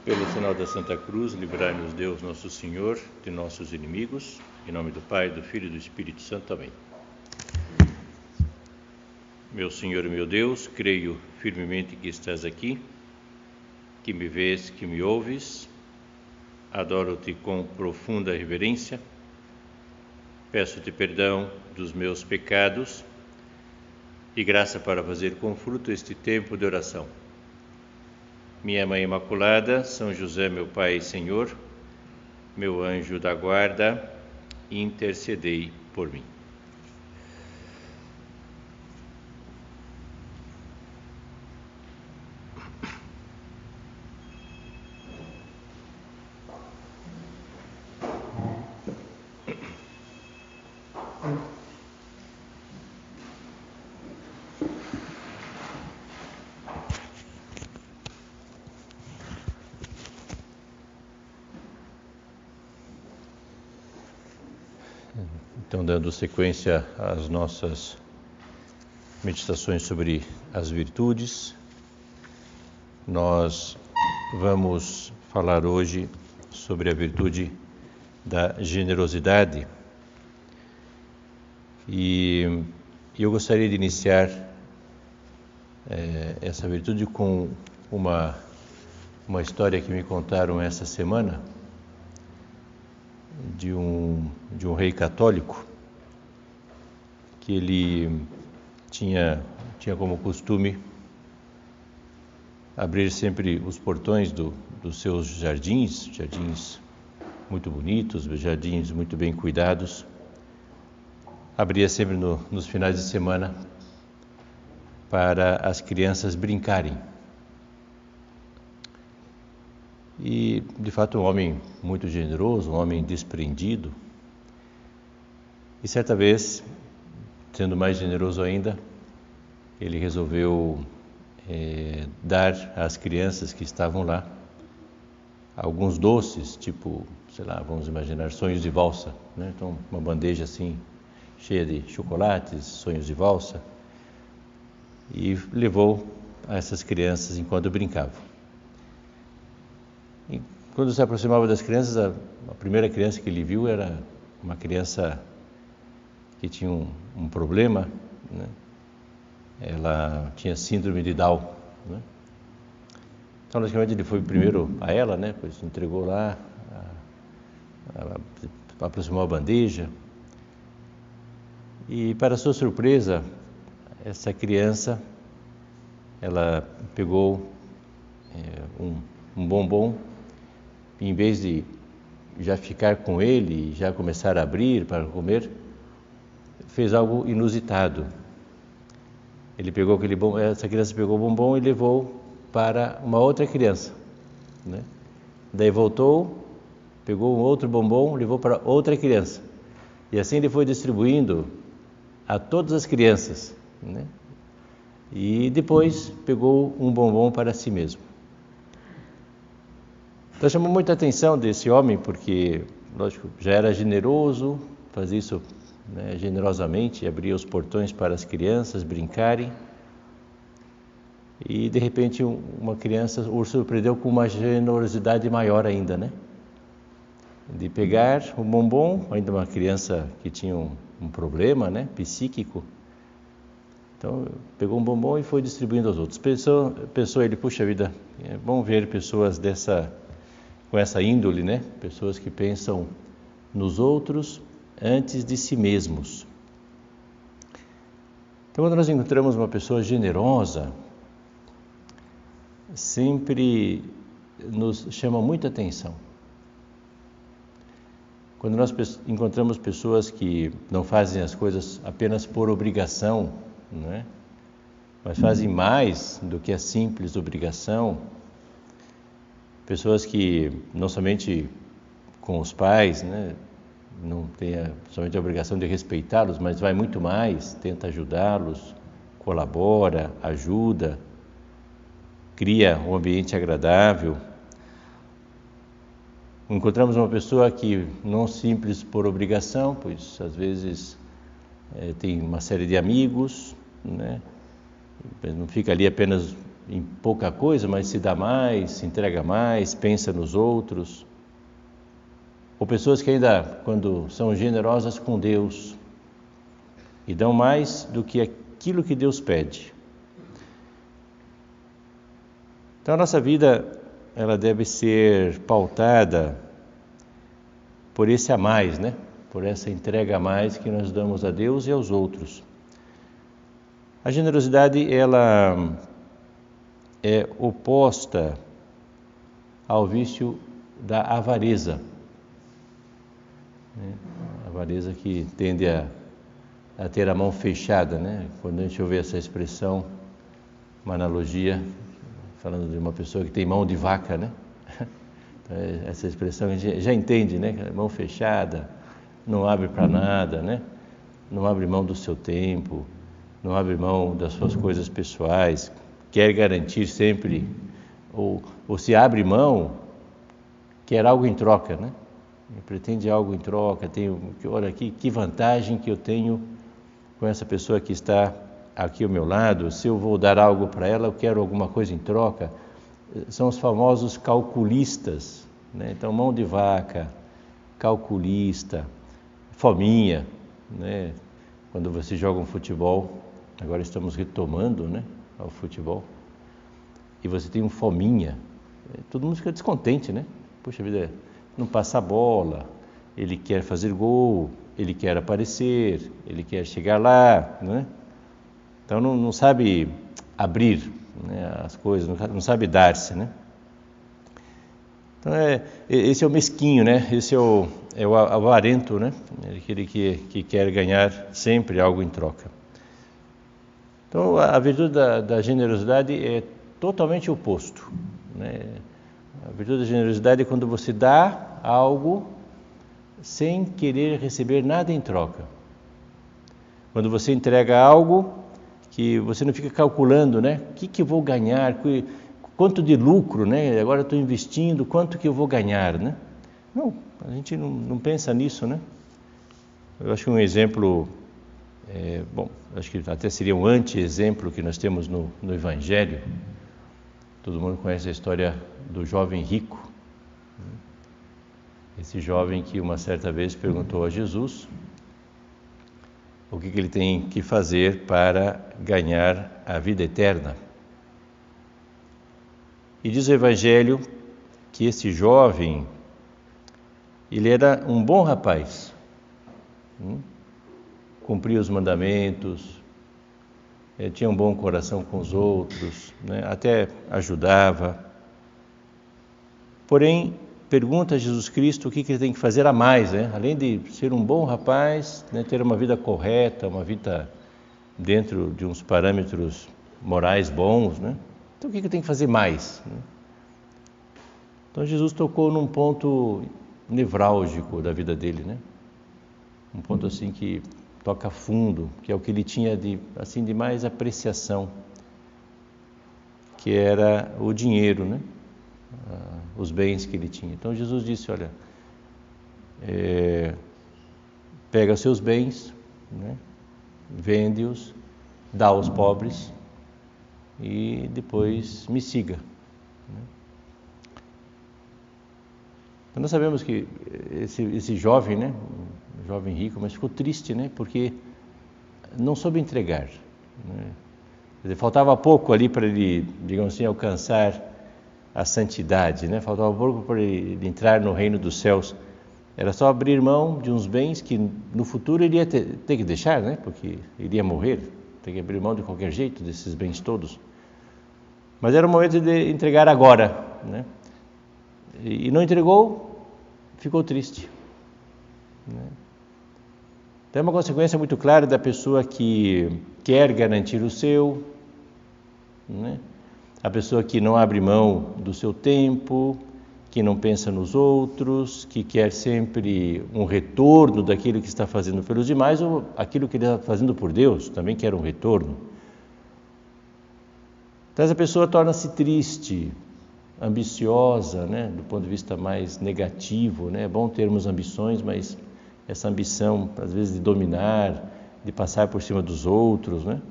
Pelo sinal da Santa Cruz, livrai-nos Deus nosso Senhor de nossos inimigos. Em nome do Pai, do Filho e do Espírito Santo. Amém. Meu Senhor e meu Deus, creio firmemente que estás aqui, que me vês, que me ouves. Adoro-te com profunda reverência. Peço-te perdão dos meus pecados e graça para fazer com fruto este tempo de oração. Minha Mãe Imaculada, São José, meu Pai e Senhor, meu anjo da guarda, intercedei por mim. Então, dando sequência às nossas meditações sobre as virtudes, nós vamos falar hoje sobre a virtude da generosidade. E eu gostaria de iniciar essa virtude com uma história que me contaram essa semana de um rei católico, que ele tinha como costume abrir sempre os portões dos seus jardins muito bonitos, jardins muito bem cuidados. Abria sempre nos finais de semana para as crianças brincarem. E, de fato, um homem muito generoso, um homem desprendido. E certa vez, sendo mais generoso ainda, ele resolveu dar às crianças que estavam lá alguns doces, tipo, sei lá, vamos imaginar, sonhos de valsa, né? Então, uma bandeja assim, cheia de chocolates, sonhos de valsa, e levou a essas crianças enquanto brincavam. E quando se aproximava das crianças, a primeira criança que ele viu era uma criança que tinha um problema, né? Ela tinha síndrome de Down, né? Então, logicamente, ele foi primeiro a ela, né? Pois entregou lá, aproximou a bandeja. E, para sua surpresa, essa criança, ela pegou um bombom, e em vez de já ficar com ele e já começar a abrir para comer, fez algo inusitado. Essa criança pegou o bombom e levou para uma outra criança, né? Daí voltou, pegou um outro bombom, levou para outra criança. E assim ele foi distribuindo a todas as crianças, né? E depois pegou um bombom para si mesmo. Então chamou muita atenção desse homem, porque, lógico, já era generoso, fazia isso, né, generosamente, abria os portões para as crianças brincarem. E de repente uma criança o surpreendeu com uma generosidade maior ainda, né? De pegar o bombom, ainda uma criança que tinha um problema, né, psíquico. Então pegou um bombom e foi distribuindo aos outros. Pensou ele, puxa vida, é bom ver pessoas com essa índole, né? Pessoas que pensam nos outros antes de si mesmos. Então, quando nós encontramos uma pessoa generosa, sempre nos chama muita atenção. Quando nós encontramos pessoas que não fazem as coisas apenas por obrigação, né? Mas fazem mais do que a simples obrigação, pessoas que não somente com os pais, né, não tem somente a obrigação de respeitá-los, mas vai muito mais, tenta ajudá-los, colabora, ajuda, cria um ambiente agradável. Encontramos uma pessoa que não simples por obrigação, pois às vezes tem uma série de amigos, né? Não fica ali apenas em pouca coisa, mas se dá mais, se entrega mais, pensa nos outros. Ou pessoas que ainda, quando são generosas com Deus, e dão mais do que aquilo que Deus pede. Então a nossa vida, ela deve ser pautada por esse a mais, né? Por essa entrega a mais que nós damos a Deus e aos outros. A generosidade, ela é oposta ao vício da avareza. A avareza que tende a ter a mão fechada, né? Quando a gente ouve essa expressão, uma analogia, falando de uma pessoa que tem mão de vaca, né? Então, essa expressão a gente já entende, né? Mão fechada, não abre para nada, né? Não abre mão do seu tempo, não abre mão das suas coisas pessoais, quer garantir sempre, ou se abre mão, quer algo em troca, né? Pretende algo em troca, olha aqui, que vantagem que eu tenho com essa pessoa que está aqui ao meu lado, se eu vou dar algo para ela, eu quero alguma coisa em troca. São os famosos calculistas, né? Então, mão de vaca, calculista, fominha, né? Quando você joga um futebol, agora estamos retomando, né, ao futebol, e você tem um fominha, todo mundo fica descontente, né? Puxa vida, não passa a bola, ele quer fazer gol, ele quer aparecer, ele quer chegar lá, né? Então não sabe abrir, né, as coisas, não sabe dar-se, né? Então esse é o mesquinho, né? Esse é o avarento, né? Aquele que quer ganhar sempre algo em troca. Então a virtude da generosidade é totalmente o oposto, né? A virtude da generosidade é quando você dá algo sem querer receber nada em troca. Quando você entrega algo que você não fica calculando, né? O que eu vou ganhar, quanto de lucro, né? Agora eu estou investindo, quanto que eu vou ganhar, né? Não, a gente não pensa nisso, né? Eu acho que um exemplo, acho que até seria um anti-exemplo que nós temos no Evangelho. Todo mundo conhece a história do jovem rico. Esse jovem que uma certa vez perguntou a Jesus o que ele tem que fazer para ganhar a vida eterna. E diz o Evangelho que esse jovem, ele era um bom rapaz, cumpria os mandamentos, tinha um bom coração com os outros, né? Até ajudava. Porém, pergunta a Jesus Cristo o que ele tem que fazer a mais, né? Além de ser um bom rapaz, né? Ter uma vida correta, uma vida dentro de uns parâmetros morais bons, né? Então o que ele tem que fazer mais, né? Então Jesus tocou num ponto nevrálgico da vida dele, né? Um ponto assim que toca fundo, que é o que ele tinha de mais apreciação, que era o dinheiro, né? Os bens que ele tinha. Então Jesus disse, olha, pega seus bens, né? Vende-os, dá aos pobres e depois me siga. Então nós sabemos que esse jovem, né? Um jovem rico, mas ficou triste, né? Porque não soube entregar, né? Quer dizer, faltava pouco ali para ele, digamos assim, alcançar a santidade, né? Faltava pouco para ele entrar no reino dos céus. Era só abrir mão de uns bens que no futuro ele ia ter que deixar, né? Porque ele ia morrer, tem que abrir mão de qualquer jeito desses bens todos. Mas era o momento de entregar agora, né? E não entregou, ficou triste, né? Então é uma consequência muito clara da pessoa que quer garantir o seu, né? A pessoa que não abre mão do seu tempo, que não pensa nos outros, que quer sempre um retorno daquilo que está fazendo pelos demais, ou aquilo que ele está fazendo por Deus, também quer um retorno. Então essa pessoa torna-se triste, ambiciosa, né? Do ponto de vista mais negativo, né? É bom termos ambições, mas essa ambição, às vezes, de dominar, de passar por cima dos outros, né?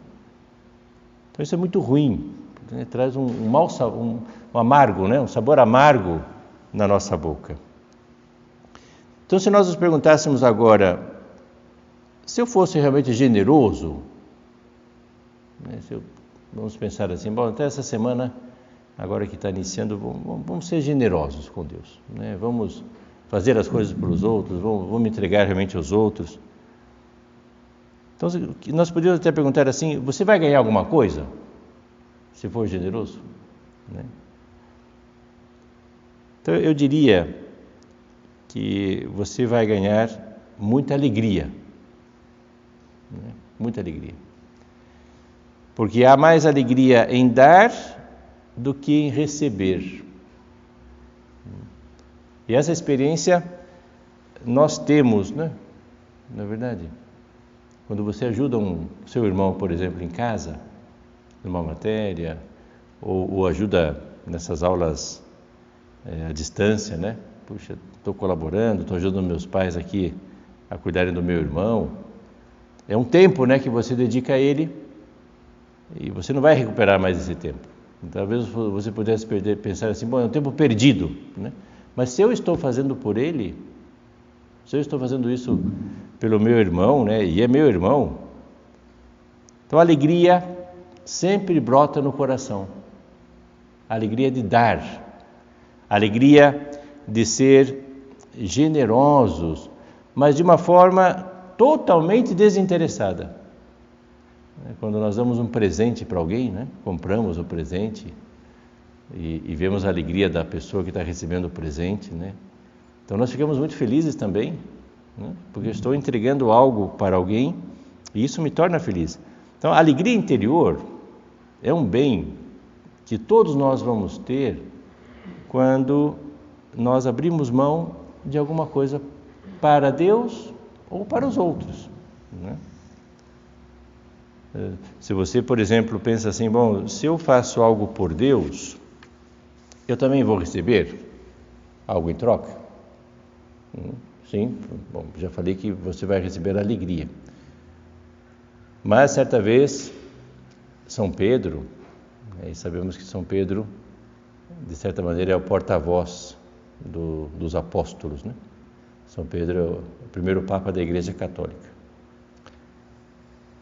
Então isso é muito ruim. né? Traz um amargo, né? Um sabor amargo na nossa boca. Então, se nós nos perguntássemos agora, se eu fosse realmente generoso, né? Vamos pensar assim, bom, até essa semana, agora que está iniciando, vamos ser generosos com Deus, né? Vamos fazer as coisas para os outros, vamos me entregar realmente aos outros. Então, nós poderíamos até perguntar assim, você vai ganhar alguma coisa se for generoso? Né? Então, eu diria que você vai ganhar muita alegria, né? Muita alegria. Porque há mais alegria em dar do que em receber. E essa experiência nós temos, né? Na verdade, quando você ajuda seu irmão, por exemplo, em casa, numa matéria, ou ajuda nessas aulas à distância, né? Puxa, estou colaborando, estou ajudando meus pais aqui a cuidarem do meu irmão. É um tempo, né, que você dedica a ele e você não vai recuperar mais esse tempo. Talvez você pudesse pensar assim, bom, é um tempo perdido, né? Mas se eu estou fazendo por ele, se eu estou fazendo isso pelo meu irmão, né, e é meu irmão, então a alegria sempre brota no coração. A alegria de dar, a alegria de ser generosos, mas de uma forma totalmente desinteressada. Quando nós damos um presente para alguém, né, compramos o presente e vemos a alegria da pessoa que está recebendo o presente, né? Então nós ficamos muito felizes também, né? Porque eu estou entregando algo para alguém e isso me torna feliz. Então a alegria interior é um bem que todos nós vamos ter quando nós abrimos mão de alguma coisa para Deus ou para os outros, né? Se você, por exemplo, pensa assim, bom, se eu faço algo por Deus, eu também vou receber algo em troca? Sim, bom, já falei que você vai receber alegria. Mas, certa vez, São Pedro, e sabemos que São Pedro, de certa maneira, é o porta-voz dos apóstolos, né? São Pedro é o primeiro Papa da Igreja Católica.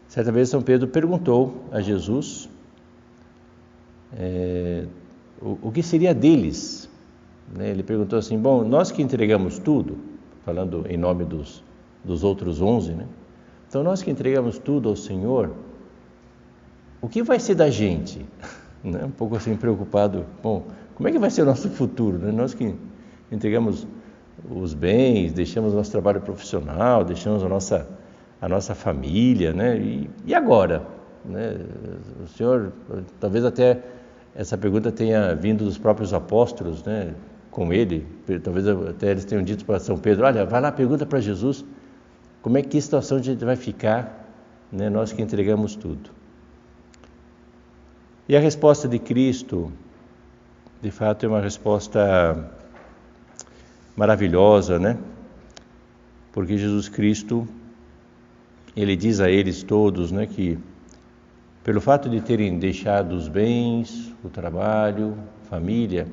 Certa vez, São Pedro perguntou a Jesus o que seria deles, né? Ele perguntou assim, bom, nós que entregamos tudo, falando em nome dos outros 11, né? Então nós que entregamos tudo ao Senhor, o que vai ser da gente? Né? Um pouco assim preocupado, bom, como é que vai ser o nosso futuro, né? Nós que entregamos os bens, deixamos o nosso trabalho profissional, deixamos a nossa família, né? E agora? Né? O Senhor, talvez até essa pergunta tenha vindo dos próprios apóstolos, né? Com ele, talvez até eles tenham dito para São Pedro, olha, vai lá, pergunta para Jesus, como é que situação a gente vai ficar, né? Nós que entregamos tudo. E a resposta de Cristo, de fato, é uma resposta maravilhosa, né? Porque Jesus Cristo, ele diz a eles todos, né, que pelo fato de terem deixado os bens, o trabalho, família,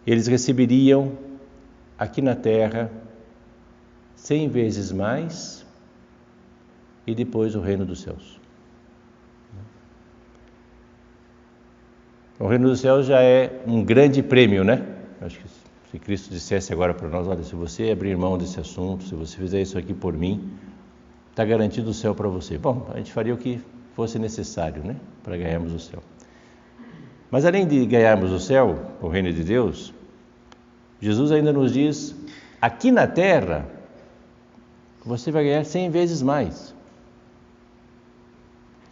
eles receberiam aqui na terra 100 vezes mais e depois o reino dos céus. O reino dos céus já é um grande prêmio, né? Acho que se Cristo dissesse agora para nós, olha, se você abrir mão desse assunto, se você fizer isso aqui por mim, está garantido o céu para você. Bom, a gente faria o que fosse necessário, né, para ganharmos o céu. Mas além de ganharmos o céu, o reino de Deus, Jesus ainda nos diz, aqui na terra, você vai ganhar 100 vezes mais.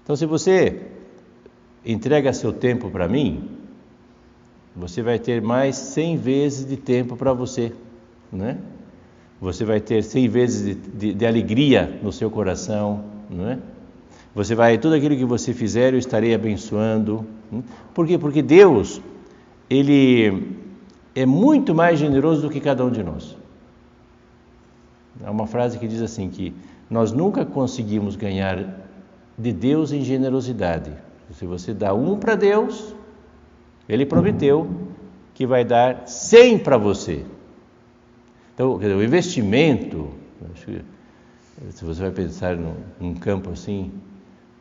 Então, se você entrega seu tempo para mim, você vai ter mais 100 vezes de tempo para você, né? Você vai ter 100 vezes de alegria no seu coração, não é? Você vai, tudo aquilo que você fizer, eu estarei abençoando. Por quê? Porque Deus, Ele é muito mais generoso do que cada um de nós. Há uma frase que diz assim, que nós nunca conseguimos ganhar de Deus em generosidade. Se você dá 1 para Deus, Ele prometeu que vai dar 100 para você. Então, quer dizer, o investimento, acho que, se você vai pensar num campo assim,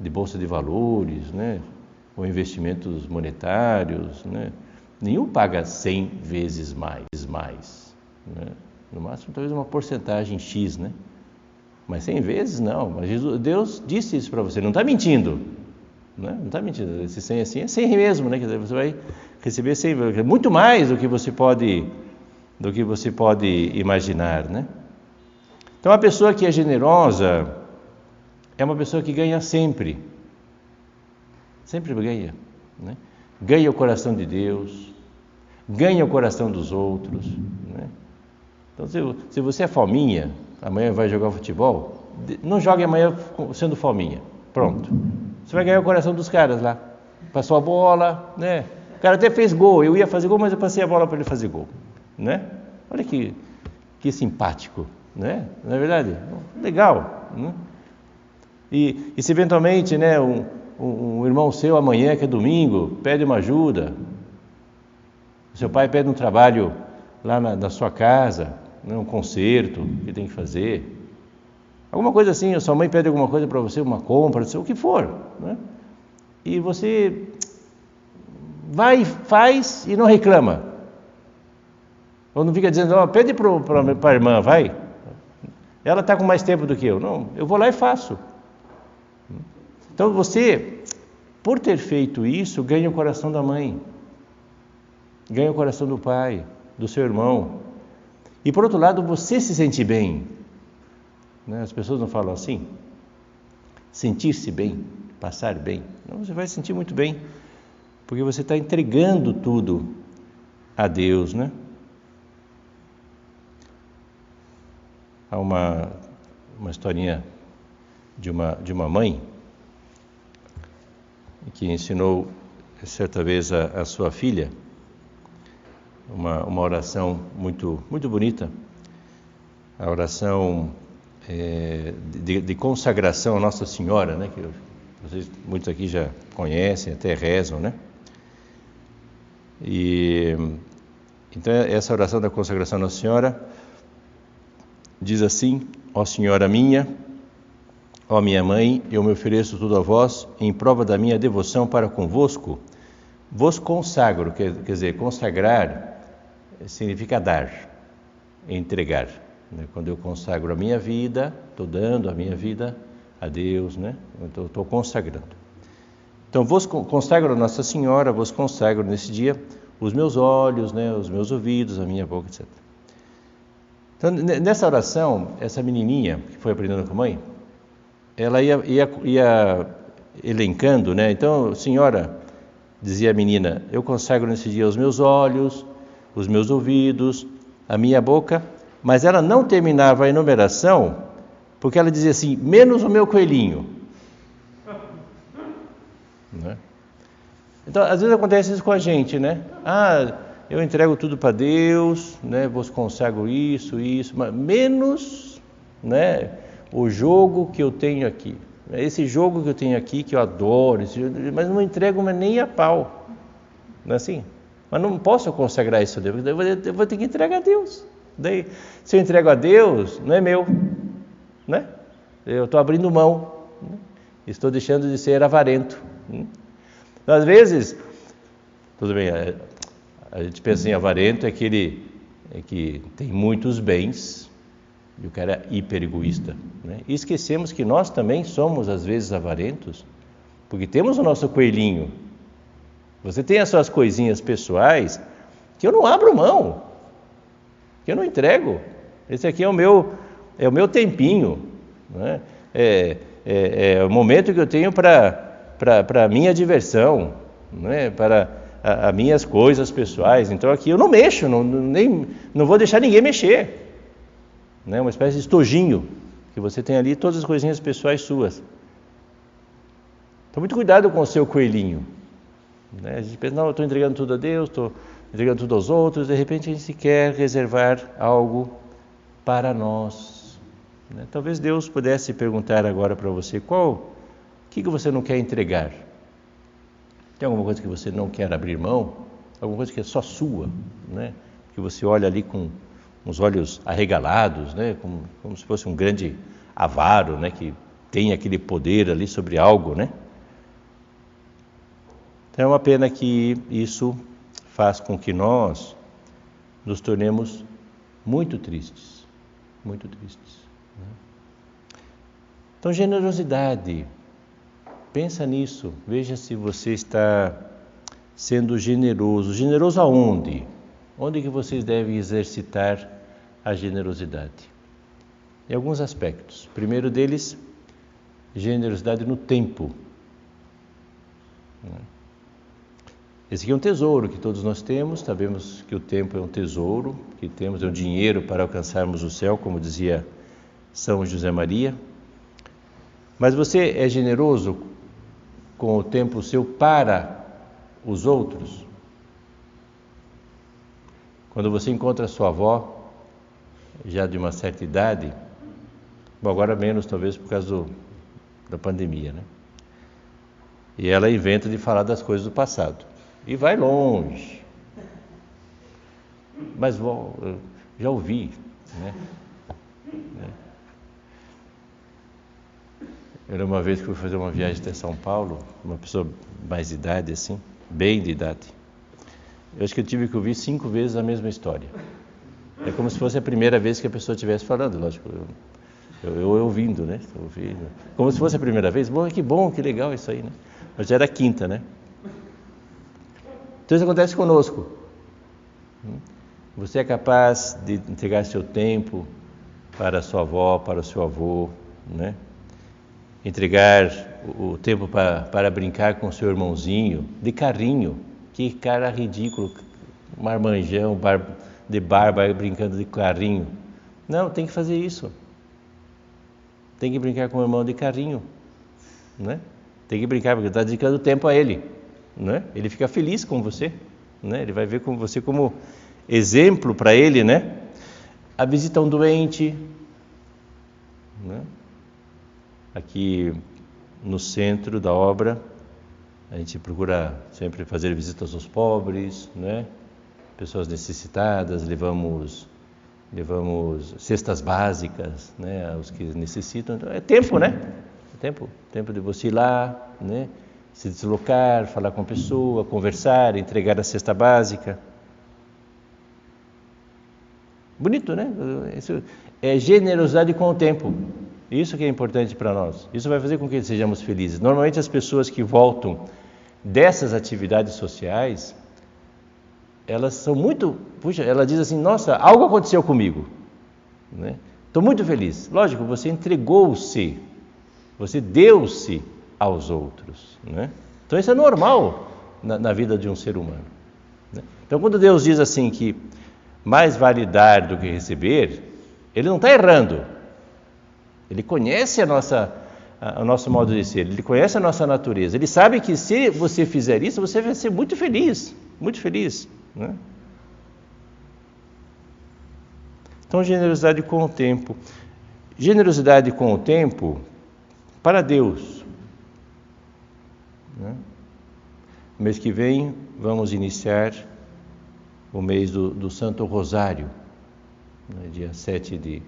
de bolsa de valores, né, ou investimentos monetários, né, nenhum paga 100 vezes mais, né? No máximo talvez uma porcentagem X, né? Mas 100 vezes não. Mas Deus disse isso para você, não está mentindo, né? Não está mentindo. Esse 100 assim é 100 mesmo, né? Quer dizer, você vai receber 100, muito mais do que você pode imaginar, né? Então a pessoa que é generosa é uma pessoa que ganha sempre ganha, né? Ganha o coração de Deus, ganha o coração dos outros, né? Então, se você é fominha, amanhã vai jogar futebol, não jogue amanhã sendo fominha, pronto. Você vai ganhar o coração dos caras lá. Passou a bola, né? O cara até fez gol, eu ia fazer gol, mas eu passei a bola para ele fazer gol, né? Olha que simpático, né? Não é verdade? Legal, né? E se eventualmente, né, um irmão seu amanhã, que é domingo, pede uma ajuda, o seu pai pede um trabalho lá na sua casa, né, um conserto que tem que fazer, alguma coisa assim, a sua mãe pede alguma coisa para você, uma compra, o que for, né? E você vai, faz e não reclama, ou não fica dizendo, pede para a irmã, vai, ela está com mais tempo do que eu. Não, eu vou lá e faço. Então você, por ter feito isso, ganha o coração da mãe, ganha o coração do pai, do seu irmão. E por outro lado, você se sente bem, né? As pessoas não falam assim, sentir-se bem, passar bem. Não, você vai se sentir muito bem, porque você está entregando tudo a Deus, né? Há uma historinha de uma mãe que ensinou certa vez a sua filha uma oração muito, muito bonita, a oração de consagração a Nossa Senhora, né? Que vocês, muitos aqui já conhecem, até rezam, né? E então essa oração da consagração a Nossa Senhora diz assim: ó Senhora minha, ó minha mãe, eu me ofereço tudo a vós, em prova da minha devoção para convosco, vos consagro. Quer dizer, consagrar significa dar, entregar, né? Quando eu consagro a minha vida, estou dando a minha vida a Deus, né? Eu estou consagrando. Então, vos consagro a Nossa Senhora, vos consagro nesse dia os meus olhos, né? Os meus ouvidos, a minha boca, etc. Então, nessa oração, essa menininha que foi aprendendo com a mãe, ela ia elencando, né? Então, Senhora, dizia a menina, eu consagro nesse dia os meus olhos, os meus ouvidos, a minha boca, mas ela não terminava a enumeração, porque ela dizia assim, menos o meu coelhinho. Né? Então, às vezes acontece isso com a gente, né? Eu entrego tudo para Deus, né? Vos consagro isso, mas menos, né, o jogo que eu tenho aqui. Esse jogo que eu tenho aqui, que eu adoro, mas não entrego nem a pau. Não é assim? Mas não posso consagrar isso a Deus, eu vou ter que entregar a Deus. Daí, se eu entrego a Deus, não é meu, né? Eu estou abrindo mão, né? Estou deixando de ser avarento. Às vezes, tudo bem, a gente pensa em avarento, é aquele que tem muitos bens e o cara é hiper egoísta, né? E esquecemos que nós também somos às vezes avarentos, porque temos o nosso coelhinho. Você tem as suas coisinhas pessoais que eu não abro mão, que eu não entrego. Esse aqui é o meu tempinho, né? É o momento que eu tenho para a minha diversão, né? Para as minhas coisas pessoais. Então aqui eu não mexo, não vou deixar ninguém mexer, né? Uma espécie de estojinho que você tem ali, todas as coisinhas pessoais suas. Então muito cuidado com o seu coelhinho, né? A gente pensa, não, eu estou entregando tudo a Deus, estou entregando tudo aos outros, de repente a gente quer reservar algo para nós, né? Talvez Deus pudesse perguntar agora para você, o que você não quer entregar? Tem alguma coisa que você não quer abrir mão? Alguma coisa que é só sua, né? Que você olha ali com uns olhos arregalados, né? Como se fosse um grande avaro, né? Que tem aquele poder ali sobre algo, né? Então é uma pena que isso faz com que nós nos tornemos muito tristes, muito tristes. Né? Então, generosidade, pensa nisso, veja se você está sendo generoso. Generoso aonde? Onde que vocês devem exercitar a generosidade? Em alguns aspectos. O primeiro deles, generosidade no tempo. Esse aqui é um tesouro que todos nós temos, sabemos que o tempo é um tesouro, que temos é um dinheiro para alcançarmos o céu, como dizia São José Maria. Mas você é generoso com o tempo seu para os outros? Quando você encontra sua avó, já de uma certa idade, bom, agora menos talvez por causa da pandemia, né? E ela inventa de falar das coisas do passado. E vai longe. Mas já ouvi, né? Eu era uma vez que fui fazer uma viagem até São Paulo, uma pessoa mais de idade assim, bem de idade. Eu acho que eu tive que ouvir 5 vezes a mesma história. É como se fosse a primeira vez que a pessoa estivesse falando, lógico. Eu ouvindo, né? Ouvindo. Como se fosse a primeira vez. Bom, que legal isso aí, né? Mas já era a quinta, né? Então isso acontece conosco. Você é capaz de entregar seu tempo para a sua avó, para o seu avô, né? Entregar o tempo para brincar com o seu irmãozinho, de carrinho. Que cara ridículo, um marmanjão de barba brincando de carrinho. Não, tem que fazer isso. Tem que brincar com o irmão de carrinho, né? Tem que brincar porque está dedicando tempo a ele, né? Ele fica feliz com você, né? Ele vai ver com você como exemplo para ele, né? A visita a um doente, né? Aqui no centro da obra, a gente procura sempre fazer visitas aos pobres, né? Pessoas necessitadas, levamos cestas básicas, né? Aos que necessitam. Então, é tempo, né? Tempo de você ir lá, né? Se deslocar, falar com a pessoa, conversar, entregar a cesta básica. Bonito, né? Isso é generosidade com o tempo. Isso que é importante para nós. Isso vai fazer com que sejamos felizes. Normalmente as pessoas que voltam dessas atividades sociais, elas são muito... Puxa, ela diz assim, nossa, algo aconteceu comigo, né? Estou muito feliz. Lógico, você entregou-se, você deu-se aos outros, né? Então isso é normal na vida de um ser humano, né? Então quando Deus diz assim que mais vale dar do que receber, Ele não está errando. Ele conhece o nosso modo de ser, Ele conhece a nossa natureza. Ele sabe que se você fizer isso, você vai ser muito feliz, né? Então, generosidade com o tempo. Generosidade com o tempo para Deus, né? No mês que vem, vamos iniciar o mês do Santo Rosário, né? Dia 7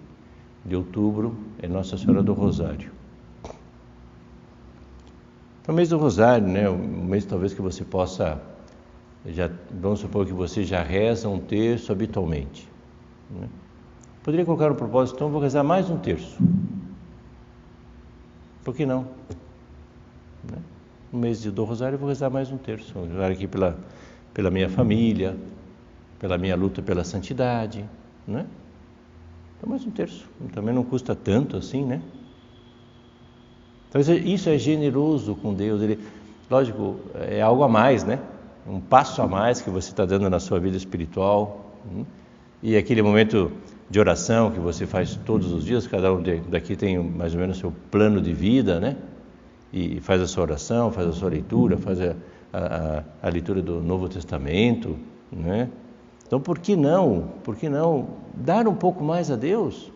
de outubro, é Nossa Senhora do Rosário. Então, o mês do Rosário, né? Um mês talvez que você possa, vamos supor que você já reza um terço habitualmente, né? Poderia colocar no propósito, então vou rezar mais um terço. Por que não? Né? No mês do Rosário eu vou rezar mais um terço. Vou rezar aqui pela minha família, pela minha luta pela santidade, né? Então mais um terço. Também não custa tanto assim, né? Então isso é generoso com Deus. Ele, lógico, é algo a mais, né? Um passo a mais que você está dando na sua vida espiritual. E aquele momento de oração que você faz todos os dias, cada um daqui tem mais ou menos o seu plano de vida, né? E faz a sua oração, faz a sua leitura, faz a leitura do Novo Testamento, né? Então, por que não dar um pouco mais a Deus?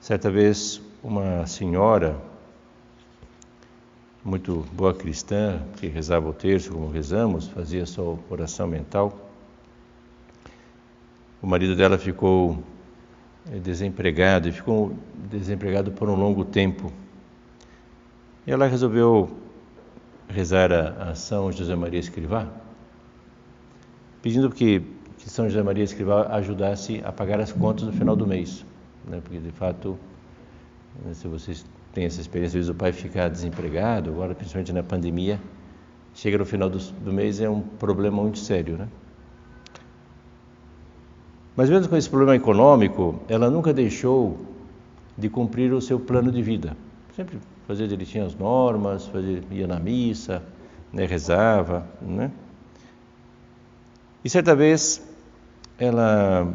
Certa vez, uma senhora, muito boa cristã, que rezava o terço como rezamos, fazia sua oração mental, o marido dela ficou desempregado, e ficou desempregado por um longo tempo. E ela resolveu rezar a São José Maria Escrivá, pedindo que São José Maria Escrivá ajudasse a pagar as contas no final do mês, né? Porque de fato, se vocês têm essa experiência, às vezes o pai fica desempregado, agora principalmente na pandemia, chega no final do mês, é um problema muito sério, né? Mas mesmo com esse problema econômico, ela nunca deixou de cumprir o seu plano de vida. Sempre fazia direitinho as normas, ia na missa, né, rezava, né? E certa vez, ela,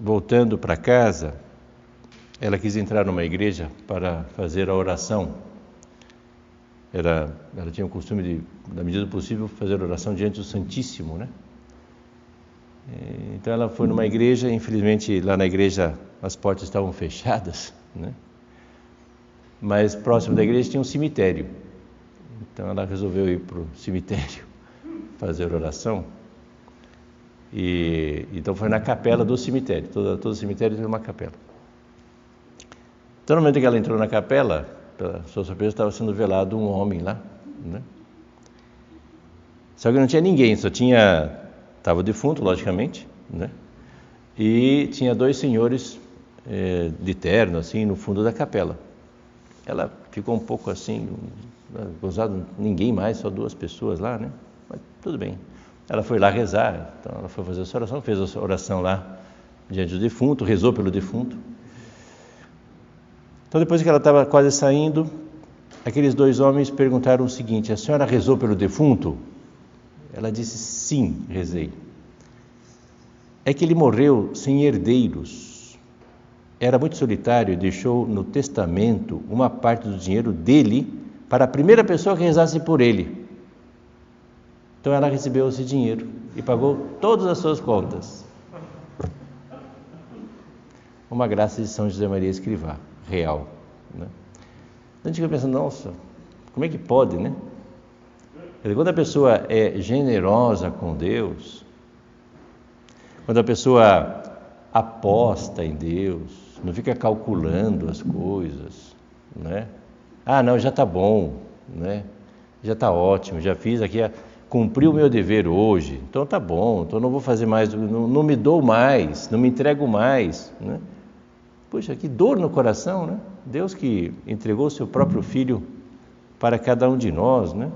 voltando para casa, ela quis entrar numa igreja para fazer a oração. Ela tinha o costume de, na medida do possível, fazer a oração diante do Santíssimo, né? Então ela foi numa igreja, infelizmente lá na igreja as portas estavam fechadas, né? Mas próximo da igreja tinha um cemitério. Então ela resolveu ir para o cemitério fazer oração. E então foi na capela do cemitério. Todo cemitério tem uma capela. Então no momento que ela entrou na capela, pela sua surpresa, estava sendo velado um homem lá, né? Só que não tinha ninguém, estava defunto, logicamente, né? E tinha dois senhores de terno, assim, no fundo da capela. Ela ficou um pouco assim, gozado, ninguém mais, só duas pessoas lá, né? Mas tudo bem. Ela foi lá rezar, então ela foi fazer essa oração, fez a oração lá diante do defunto, rezou pelo defunto. Então depois que ela estava quase saindo, aqueles dois homens perguntaram o seguinte: a senhora rezou pelo defunto? Ela disse: sim, rezei. É que ele morreu sem herdeiros. Era muito solitário e deixou no testamento uma parte do dinheiro dele para a primeira pessoa que rezasse por ele. Então ela recebeu esse dinheiro e pagou todas as suas contas. Uma graça de São José Maria Escrivá, real, né? A gente fica pensando, nossa, como é que pode, né? Quando a pessoa é generosa com Deus, quando a pessoa aposta em Deus, não fica calculando as coisas, né? Ah, não, já está bom, né? Já está ótimo, já fiz aqui, cumpri o meu dever hoje, então está bom, então não vou fazer mais, não me dou mais, não me entrego mais, né? Puxa, que dor no coração, né? Deus que entregou o seu próprio Filho para cada um de nós, né?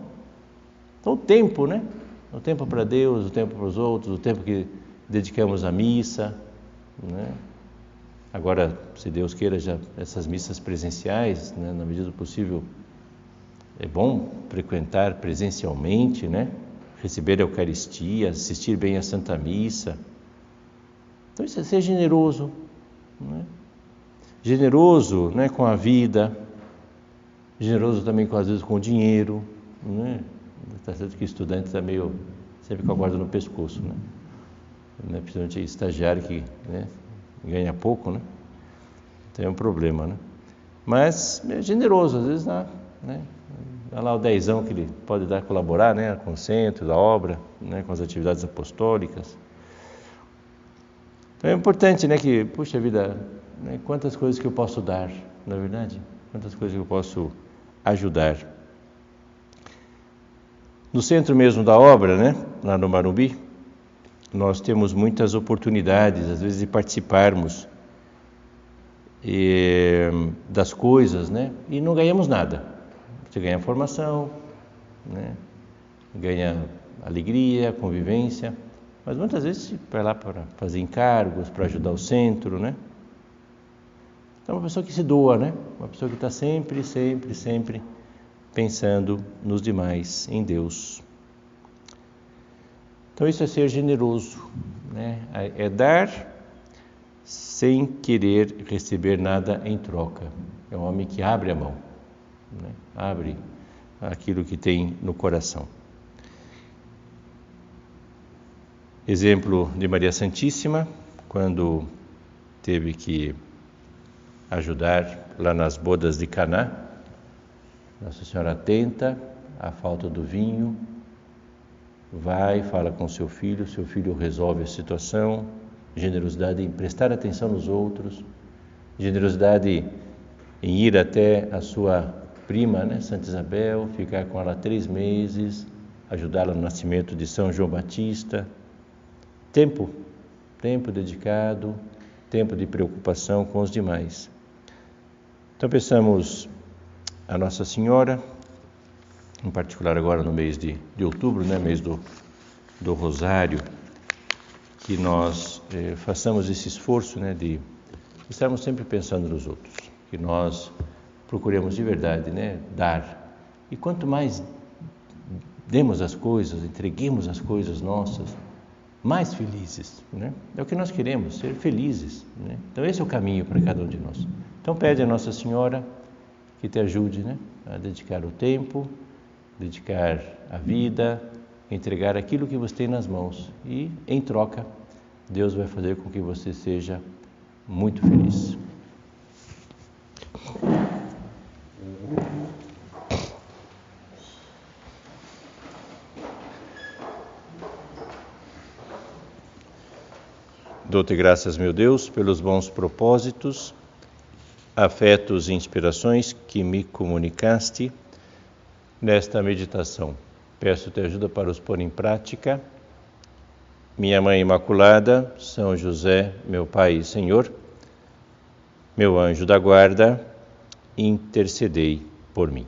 Então o tempo, né? O tempo para Deus, o tempo para os outros, o tempo que dedicamos à missa, né? Agora, se Deus queira, já essas missas presenciais, né, na medida do possível, é bom frequentar presencialmente, né? Receber a Eucaristia, assistir bem à Santa Missa. Então isso é ser generoso, né? Generoso, né, com a vida, generoso também às vezes com o dinheiro, né? Está certo que estudante está meio sempre com a corda no pescoço, né? Principalmente estagiário que, né, ganha pouco, né? Então é um problema, né? Mas é generoso, às vezes dá, né? Dá lá o dezão que ele pode dar, colaborar, né, com o centro da obra, né, com as atividades apostólicas. Então é importante, né, que, puxa vida, né, quantas coisas que eu posso dar, na verdade, quantas coisas que eu posso ajudar. No centro mesmo da obra, né, lá no Morumbi, nós temos muitas oportunidades, às vezes, de participarmos das coisas, né, e não ganhamos nada. Você ganha formação, né, ganha alegria, convivência, mas muitas vezes você vai lá para fazer encargos, para ajudar o centro, né? Então, uma pessoa que se doa, né? Uma pessoa que está sempre pensando nos demais, em Deus. Então isso é ser generoso, né? É dar sem querer receber nada em troca. É um homem que abre a mão, né? Abre aquilo que tem no coração. Exemplo de Maria Santíssima, quando teve que ajudar lá nas bodas de Caná. Nossa Senhora atenta à falta do vinho, vai, fala com seu filho resolve a situação, generosidade em prestar atenção nos outros, generosidade em ir até a sua prima, né, Santa Isabel, ficar com ela 3 meses, ajudá-la no nascimento de São João Batista. Tempo dedicado, tempo de preocupação com os demais. Então peçamos a Nossa Senhora, em particular agora no mês de outubro, né, mês do Rosário, que nós façamos esse esforço, né, de estarmos sempre pensando nos outros, que nós procuremos de verdade, né, dar. E quanto mais demos as coisas, entreguemos as coisas nossas, mais felizes, né? É o que nós queremos, ser felizes, né? Então esse é o caminho para cada um de nós. Então pede a Nossa Senhora que te ajude, né, a dedicar o tempo, dedicar a vida, entregar aquilo que você tem nas mãos e, em troca, Deus vai fazer com que você seja muito feliz. Dou-te graças, meu Deus, pelos bons propósitos, afetos e inspirações que me comunicaste nesta meditação. Peço-te ajuda para os pôr em prática. Minha Mãe Imaculada, São José, meu Pai e Senhor, meu anjo da guarda, intercedei por mim.